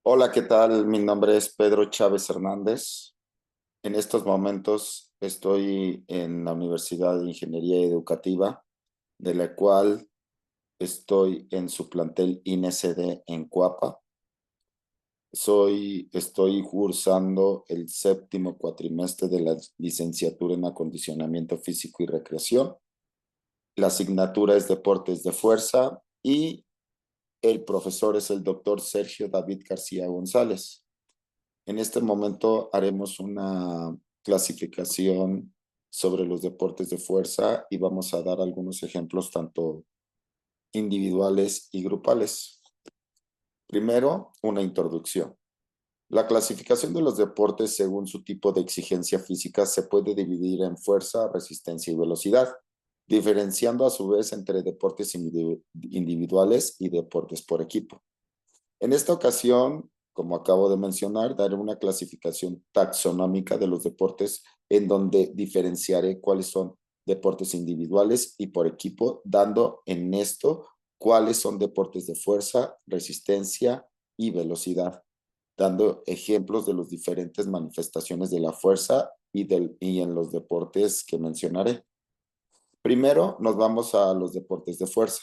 Hola, ¿qué tal? Mi nombre es Pedro Chávez Hernández. En estos momentos estoy en la Universidad de Ingeniería Educativa, de la cual estoy en su plantel INSD en Coapa. Estoy cursando el séptimo cuatrimestre de la licenciatura en acondicionamiento físico y recreación. La asignatura es deportes de fuerza y el profesor es el doctor Sergio David García González. En este momento haremos una clasificación sobre los deportes de fuerza y vamos a dar algunos ejemplos tanto individuales y grupales. Primero, una introducción. La clasificación de los deportes según su tipo de exigencia física se puede dividir en fuerza, resistencia y velocidad, diferenciando a su vez entre deportes individuales y deportes por equipo. En esta ocasión, como acabo de mencionar, daré una clasificación taxonómica de los deportes en donde diferenciaré cuáles son deportes individuales y por equipo, dando en esto cuáles son deportes de fuerza, resistencia y velocidad, dando ejemplos de las diferentes manifestaciones de la fuerza y en los deportes que mencionaré. Primero, nos vamos a los deportes de fuerza.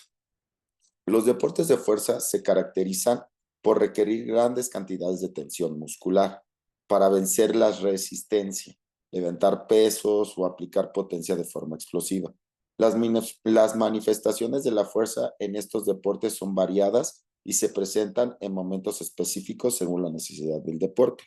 Los deportes de fuerza se caracterizan por requerir grandes cantidades de tensión muscular para vencer la resistencia, levantar pesos o aplicar potencia de forma explosiva. Las manifestaciones de la fuerza en estos deportes son variadas y se presentan en momentos específicos según la necesidad del deporte.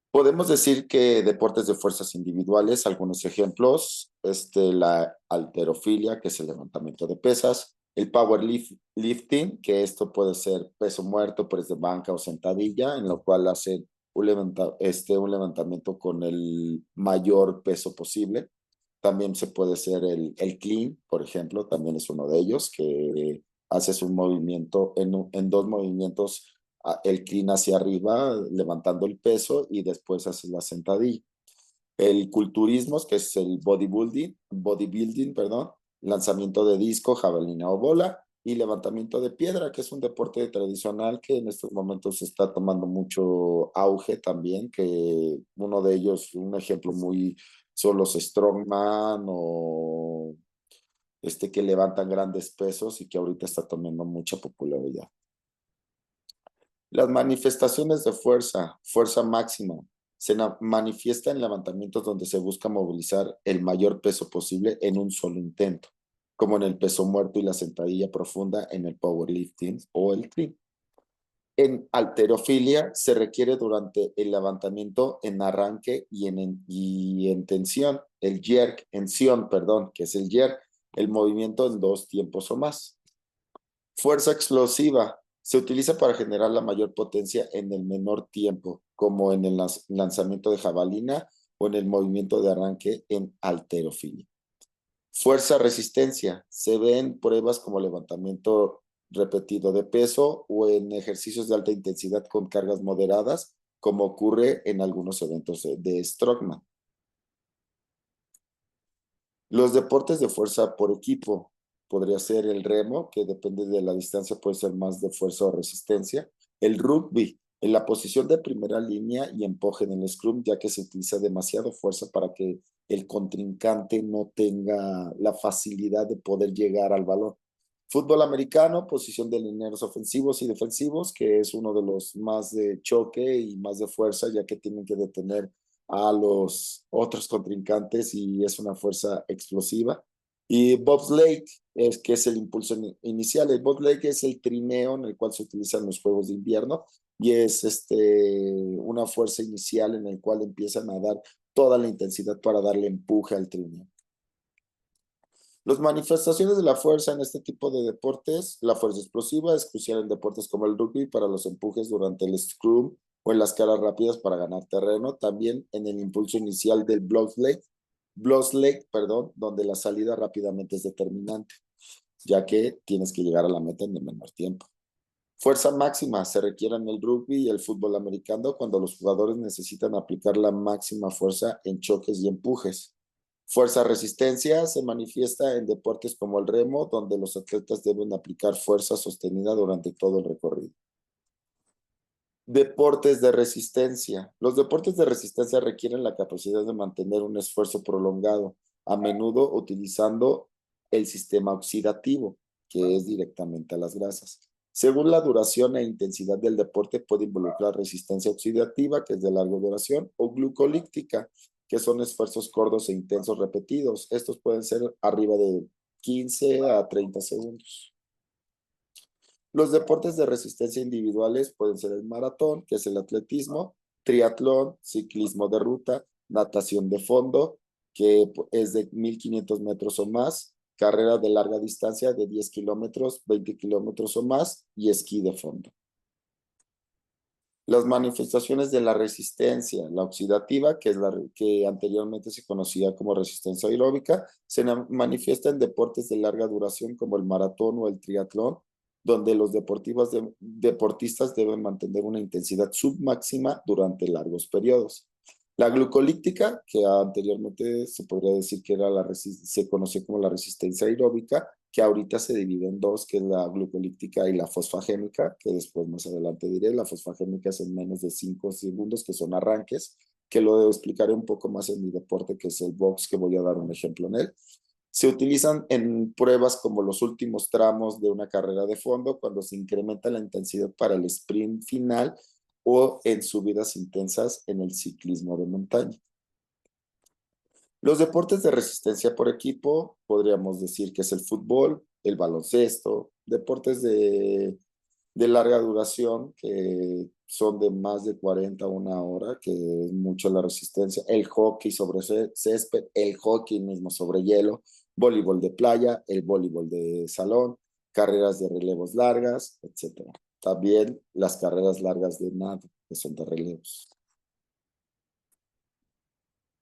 Podemos decir que deportes de fuerzas individuales, algunos ejemplos, la halterofilia, que es el levantamiento de pesas, el powerlifting, que esto puede ser peso muerto, press de banca o sentadilla, en lo cual hacen un levantamiento con el mayor peso posible. También se puede hacer el clean, por ejemplo, también es uno de ellos, que haces un movimiento en dos movimientos, el clean hacia arriba, levantando el peso y después haces la sentadilla. El culturismo, que es el bodybuilding, perdón, lanzamiento de disco, jabalina o bola, y levantamiento de piedra, que es un deporte tradicional que en estos momentos está tomando mucho auge también, que uno de ellos, un ejemplo muy, son los strongman o que levantan grandes pesos y que ahorita está tomando mucha popularidad. Las manifestaciones de fuerza, fuerza máxima, se manifiesta en levantamientos donde se busca movilizar el mayor peso posible en un solo intento, como en el peso muerto y la sentadilla profunda en el powerlifting o el clean. En halterofilia se requiere durante el levantamiento en arranque y en tensión, perdón, que es el jerk, el movimiento en dos tiempos o más. Fuerza explosiva se utiliza para generar la mayor potencia en el menor tiempo, como en el lanzamiento de jabalina o en el movimiento de arranque en halterofilia. Fuerza resistencia se ve en pruebas como levantamiento repetido de peso o en ejercicios de alta intensidad con cargas moderadas, como ocurre en algunos eventos de Strongman. Los deportes de fuerza por equipo podría ser el remo, que depende de la distancia, puede ser más de fuerza o resistencia. El rugby, en la posición de primera línea y empuje en el scrum, ya que se utiliza demasiado fuerza para que el contrincante no tenga la facilidad de poder llegar al balón. Fútbol americano, posición de lineros ofensivos y defensivos, que es uno de los más de choque y más de fuerza, ya que tienen que detener a los otros contrincantes y es una fuerza explosiva. Y bobsleigh, que es el impulso inicial. El bobsleigh es el trineo en el cual se utilizan los juegos de invierno y es una fuerza inicial en el cual empiezan a dar toda la intensidad para darle empuje al trineo. Las manifestaciones de la fuerza en este tipo de deportes, la fuerza explosiva es crucial en deportes como el rugby para los empujes durante el scrum o en las caras rápidas para ganar terreno, también en el impulso inicial del bobsleigh, perdón, donde la salida rápidamente es determinante, ya que tienes que llegar a la meta en el menor tiempo. Fuerza máxima se requiere en el rugby y el fútbol americano cuando los jugadores necesitan aplicar la máxima fuerza en choques y empujes. Fuerza resistencia se manifiesta en deportes como el remo, donde los atletas deben aplicar fuerza sostenida durante todo el recorrido. Deportes de resistencia. Los deportes de resistencia requieren la capacidad de mantener un esfuerzo prolongado, a menudo utilizando el sistema oxidativo, que es directamente a las grasas. Según la duración e intensidad del deporte, puede involucrar resistencia oxidativa, que es de larga duración, o glucolíptica, que son esfuerzos cortos e intensos repetidos. Estos pueden ser arriba de 15 a 30 segundos. Los deportes de resistencia individuales pueden ser el maratón, que es el atletismo, triatlón, ciclismo de ruta, natación de fondo, que es de 1500 metros o más, carrera de larga distancia de 10 kilómetros, 20 kilómetros o más y esquí de fondo. Las manifestaciones de la resistencia, la oxidativa, que es la que anteriormente se conocía como resistencia aeróbica, se manifiesta en deportes de larga duración como el maratón o el triatlón, donde los deportistas deben mantener una intensidad submáxima durante largos periodos. La glucolíptica, que anteriormente se podría decir que era se conoció como la resistencia aeróbica, que ahorita se divide en dos, que es la glucolíptica y la fosfagénica, que después más adelante diré. La fosfagénica es en menos de 5 segundos, que son arranques, que lo explicaré un poco más en mi deporte, que es el box, que voy a dar un ejemplo en él. Se utilizan en pruebas como los últimos tramos de una carrera de fondo, cuando se incrementa la intensidad para el sprint final o en subidas intensas en el ciclismo de montaña. Los deportes de resistencia por equipo, podríamos decir que es el fútbol, el baloncesto, deportes de larga duración que son de más de 40 a una hora, que es mucho la resistencia, el hockey sobre césped, el hockey mismo sobre hielo, voleibol de playa, el voleibol de salón, carreras de relevos largas, etc. También las carreras largas de nado, que son de relevos.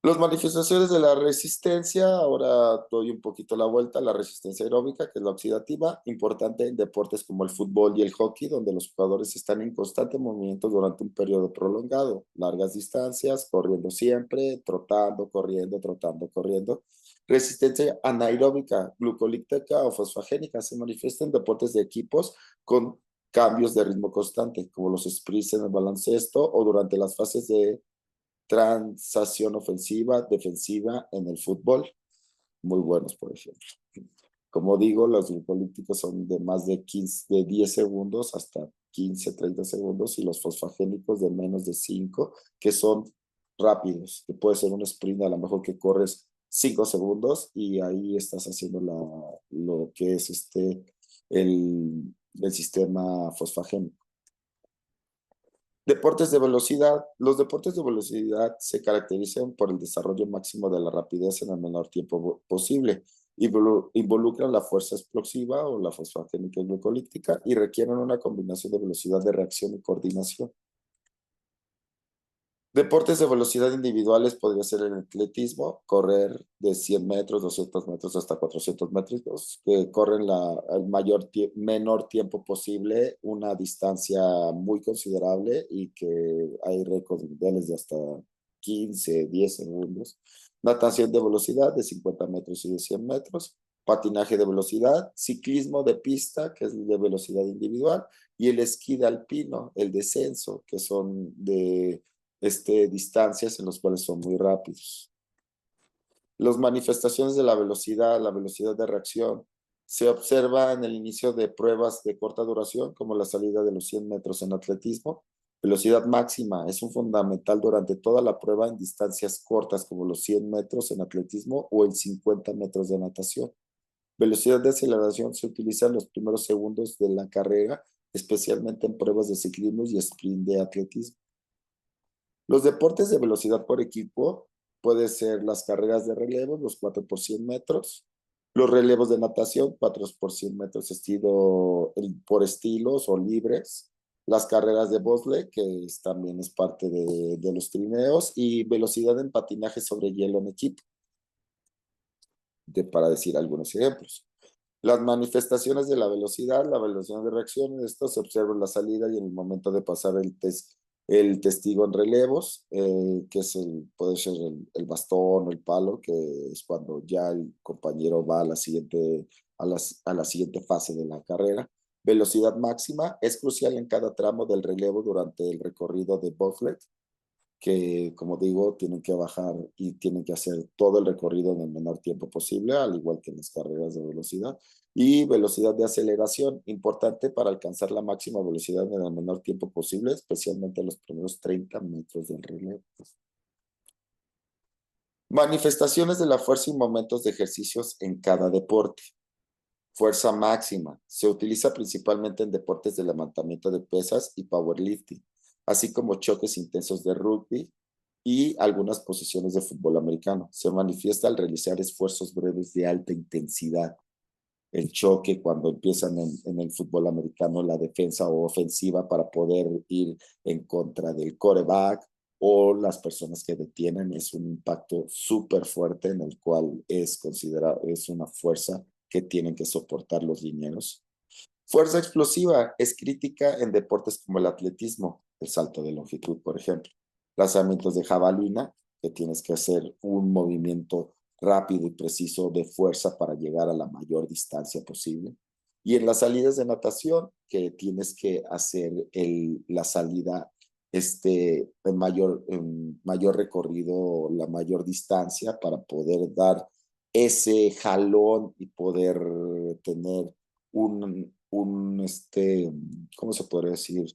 Las manifestaciones de la resistencia, ahora doy un poquito la vuelta, la resistencia aeróbica, que es la oxidativa, importante en deportes como el fútbol y el hockey, donde los jugadores están en constante movimiento durante un periodo prolongado, largas distancias, corriendo siempre, trotando, corriendo, trotando, corriendo. Resistencia anaeróbica, glucolíptica o fosfagénica se manifiesta en deportes de equipos con cambios de ritmo constante, como los sprints en el baloncesto o durante las fases de transación ofensiva, defensiva en el fútbol, muy buenos, por ejemplo. Como digo, los glucolípticos son de más de 15, de 10 segundos hasta 15, 30 segundos y los fosfagénicos de menos de 5, que son rápidos, que puede ser un sprint a lo mejor que corres 5 segundos y ahí estás haciendo lo que es el sistema fosfagénico. Deportes de velocidad. Los deportes de velocidad se caracterizan por el desarrollo máximo de la rapidez en el menor tiempo posible. Involucran la fuerza explosiva o la fosfagénica y glucolíptica y requieren una combinación de velocidad de reacción y coordinación. Deportes de velocidad individuales podría ser el atletismo, correr de 100 metros, 200 metros hasta 400 metros, que corren el menor tiempo posible, una distancia muy considerable y que hay récords mundiales de hasta 15, 10 segundos. Natación de velocidad de 50 metros y de 100 metros. Patinaje de velocidad, ciclismo de pista, que es de velocidad individual, y el esquí de alpino, el descenso, que son de distancias en las cuales son muy rápidos. Las manifestaciones de la velocidad de reacción, se observa en el inicio de pruebas de corta duración, como la salida de los 100 metros en atletismo. Velocidad máxima es un fundamental durante toda la prueba en distancias cortas, como los 100 metros en atletismo o en 50 metros de natación. Velocidad de aceleración se utiliza en los primeros segundos de la carrera, especialmente en pruebas de ciclismo y sprint de atletismo. Los deportes de velocidad por equipo pueden ser las carreras de relevos, los 4 por 100 metros, los relevos de natación, 4 por 100 metros por estilos o libres, las carreras de bobsled, que también es parte de los trineos, y velocidad en patinaje sobre hielo en equipo, para decir algunos ejemplos. Las manifestaciones de la velocidad de reacción, esto se observa en la salida y en el momento de pasar el testigo en relevos, que puede ser el bastón o el palo, que es cuando ya el compañero va a la siguiente fase de la carrera. Velocidad máxima es crucial en cada tramo del relevo durante el recorrido de bobsled, que como digo, tienen que bajar y tienen que hacer todo el recorrido en el menor tiempo posible, al igual que en las carreras de velocidad. Y velocidad de aceleración, importante para alcanzar la máxima velocidad en el menor tiempo posible, especialmente en los primeros 30 metros del relevo. Manifestaciones de la fuerza y momentos de ejercicios en cada deporte. Fuerza máxima. Se utiliza principalmente en deportes de levantamiento de pesas y powerlifting, así como choques intensos de rugby y algunas posiciones de fútbol americano. Se manifiesta al realizar esfuerzos breves de alta intensidad. El choque cuando empiezan en el fútbol americano la defensa o ofensiva para poder ir en contra del quarterback o las personas que detienen, es un impacto súper fuerte en el cual es considerado, es una fuerza que tienen que soportar los linieros. Fuerza explosiva es crítica en deportes como el atletismo, el salto de longitud, por ejemplo. Lanzamientos de jabalina, que tienes que hacer un movimiento rápido y preciso de fuerza para llegar a la mayor distancia posible. Y en las salidas de natación, que tienes que hacer la salida en mayor recorrido, la mayor distancia para poder dar ese jalón y poder tener ¿cómo se podría decir?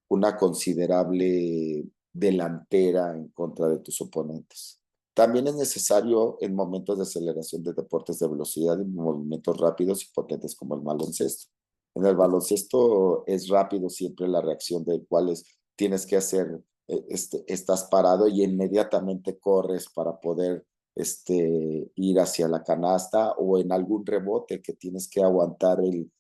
Una considerable delantera en contra de tus oponentes. También es necesario en momentos de aceleración de deportes de velocidad y movimientos rápidos y potentes como el baloncesto. En el baloncesto es rápido siempre la reacción de cuáles tienes que hacer, estás parado y inmediatamente corres para poder ir hacia la canasta o en algún rebote que tienes que aguantar el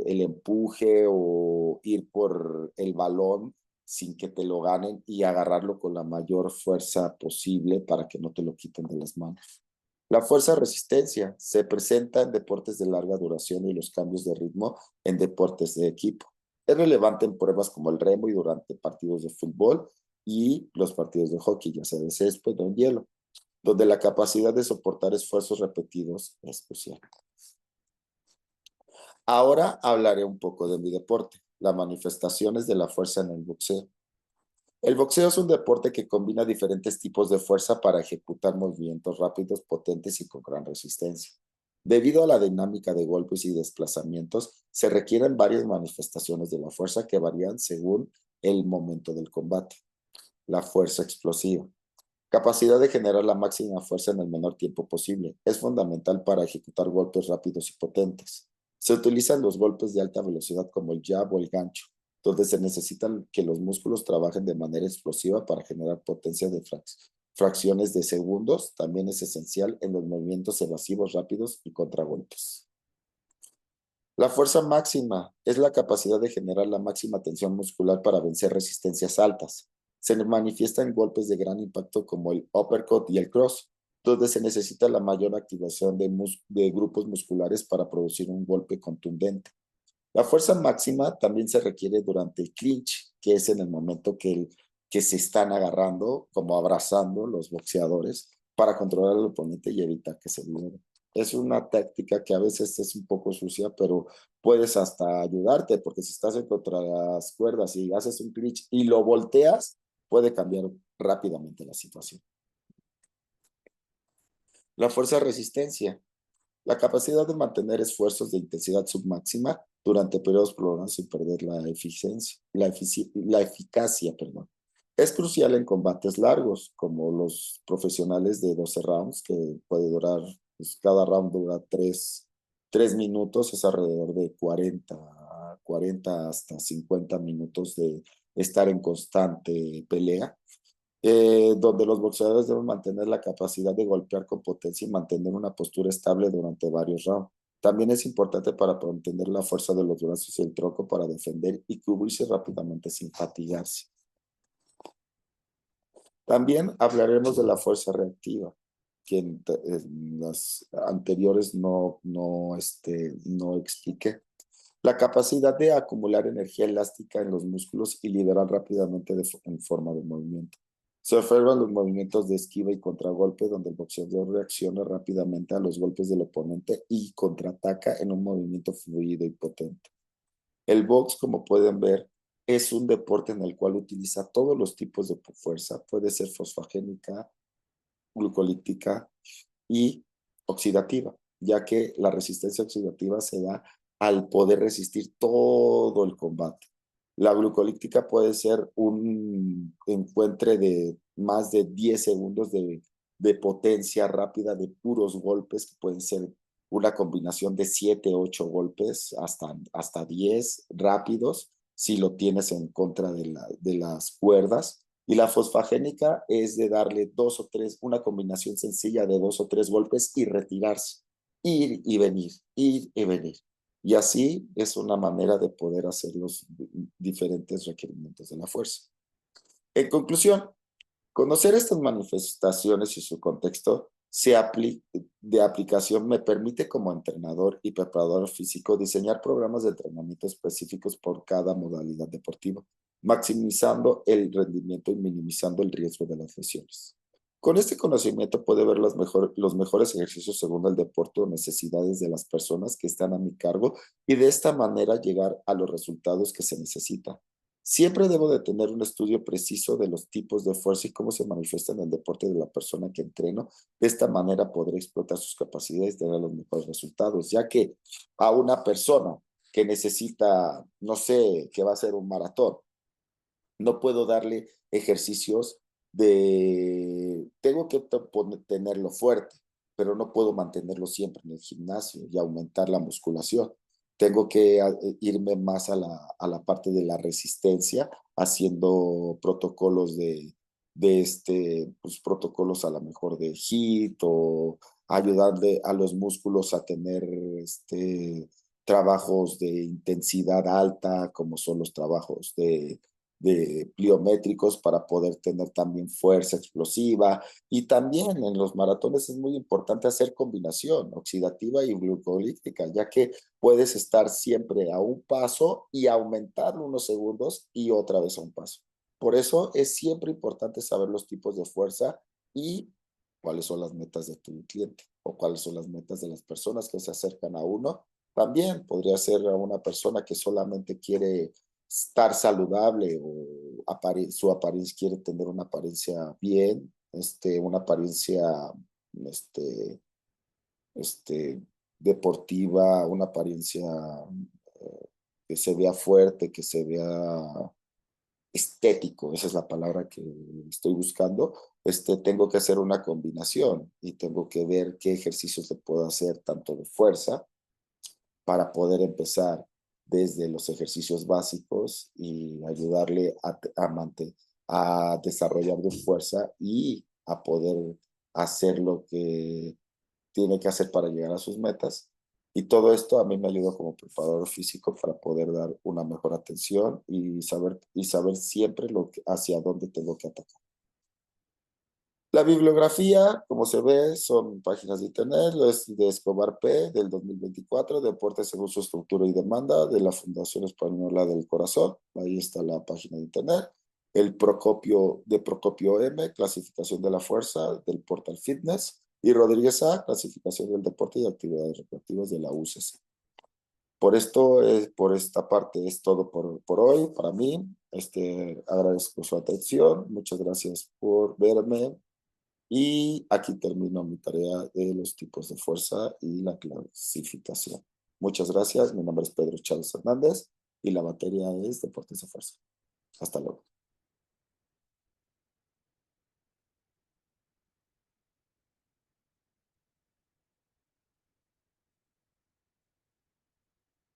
empuje o ir por el balón sin que te lo ganen y agarrarlo con la mayor fuerza posible para que no te lo quiten de las manos. La fuerza resistencia se presenta en deportes de larga duración y los cambios de ritmo en deportes de equipo. Es relevante en pruebas como el remo y durante partidos de fútbol y los partidos de hockey, ya sea de césped o en hielo, donde la capacidad de soportar esfuerzos repetidos es crucial. Ahora hablaré un poco de mi deporte, las manifestaciones de la fuerza en el boxeo. El boxeo es un deporte que combina diferentes tipos de fuerza para ejecutar movimientos rápidos, potentes y con gran resistencia. Debido a la dinámica de golpes y desplazamientos, se requieren varias manifestaciones de la fuerza que varían según el momento del combate. La fuerza explosiva. Capacidad de generar la máxima fuerza en el menor tiempo posible. Es fundamental para ejecutar golpes rápidos y potentes. Se utilizan los golpes de alta velocidad como el jab o el gancho, donde se necesita que los músculos trabajen de manera explosiva para generar potencia de fracciones de segundos. También es esencial en los movimientos evasivos rápidos y contragolpes. La fuerza máxima es la capacidad de generar la máxima tensión muscular para vencer resistencias altas. Se manifiesta en golpes de gran impacto como el uppercut y el cross, donde se necesita la mayor activación de grupos musculares para producir un golpe contundente. La fuerza máxima también se requiere durante el clinch, que es en el momento que se están agarrando, como abrazando los boxeadores, para controlar al oponente y evitar que se libere. Es una táctica que a veces es un poco sucia, pero puedes hasta ayudarte, porque si estás en contra las cuerdas y haces un clinch y lo volteas, puede cambiar rápidamente la situación. La fuerza de resistencia. La capacidad de mantener esfuerzos de intensidad submáxima durante periodos prolongados sin perder la eficacia, perdón. Es crucial en combates largos, como los profesionales de 12 rounds, que puede durar, pues cada round dura 3 minutos, es alrededor de 40 hasta 50 minutos de estar en constante pelea, donde los boxeadores deben mantener la capacidad de golpear con potencia y mantener una postura estable durante varios rounds. También es importante para mantener la fuerza de los brazos y el tronco para defender y cubrirse rápidamente sin fatigarse. También hablaremos de la fuerza reactiva, que en las anteriores no expliqué. La capacidad de acumular energía elástica en los músculos y liberar rápidamente en forma de movimiento. Se observan los movimientos de esquiva y contragolpe, donde el boxeador reacciona rápidamente a los golpes del oponente y contraataca en un movimiento fluido y potente. El box, como pueden ver, es un deporte en el cual utiliza todos los tipos de fuerza. Puede ser fosfagénica, glucolítica y oxidativa, ya que la resistencia oxidativa se da al poder resistir todo el combate. La glucolítica puede ser un encuentre de más de 10 segundos de potencia rápida de puros golpes, que pueden ser una combinación de 7, 8 golpes, hasta 10 rápidos, si lo tienes en contra de las cuerdas. Y la fosfagénica es de darle dos o tres, una combinación sencilla de dos o tres golpes y retirarse, ir y venir, ir y venir. Y así es una manera de poder hacer los diferentes requerimientos de la fuerza. En conclusión, conocer estas manifestaciones y su contexto de aplicación me permite como entrenador y preparador físico diseñar programas de entrenamiento específicos por cada modalidad deportiva, maximizando el rendimiento y minimizando el riesgo de las lesiones. Con este conocimiento puedo ver los mejores ejercicios según el deporte o necesidades de las personas que están a mi cargo y de esta manera llegar a los resultados que se necesitan. Siempre debo de tener un estudio preciso de los tipos de fuerza y cómo se manifiesta en el deporte de la persona que entreno. De esta manera podré explotar sus capacidades y tener los mejores resultados, ya que a una persona que necesita, no sé, que va a hacer un maratón, no puedo darle ejercicios tengo que tenerlo fuerte, pero no puedo mantenerlo siempre en el gimnasio y aumentar la musculación. Tengo que irme más a la parte de la resistencia, haciendo protocolos pues protocolos a lo mejor de HIIT o ayudarle a los músculos a tener trabajos de intensidad alta, como son los trabajos de pliométricos para poder tener también fuerza explosiva. Y también en los maratones es muy importante hacer combinación oxidativa y glucolítica, ya que puedes estar siempre a un paso y aumentarlo unos segundos y otra vez a un paso. Por eso es siempre importante saber los tipos de fuerza y cuáles son las metas de tu cliente o cuáles son las metas de las personas que se acercan a uno. También podría ser a una persona que solamente quiere estar saludable o su apariencia, quiere tener una apariencia bien, una apariencia este, este, deportiva, una apariencia que se vea fuerte, que se vea estético, esa es la palabra que estoy buscando. Tengo que hacer una combinación y tengo que ver qué ejercicios le puedo hacer tanto de fuerza para poder empezar desde los ejercicios básicos y ayudarle a desarrollar de fuerza y a poder hacer lo que tiene que hacer para llegar a sus metas. Y todo esto a mí me ayuda como preparador físico para poder dar una mejor atención y saber siempre hacia dónde tengo que atacar. La bibliografía, como se ve, son páginas de internet, es de Escobar P. del 2024, Deportes según su estructura y demanda, de la Fundación Española del Corazón. Ahí está la página de internet. El Procopio M, clasificación de la fuerza, del Portal Fitness. Y Rodríguez A, clasificación del deporte y actividades recreativas de la UCC. Por esta parte es todo por hoy para mí. Agradezco su atención. Muchas gracias por verme. Y aquí termino mi tarea de los tipos de fuerza y la clasificación. Muchas gracias. Mi nombre es Pedro Chávez Hernández y la materia es deportes de fuerza. Hasta luego.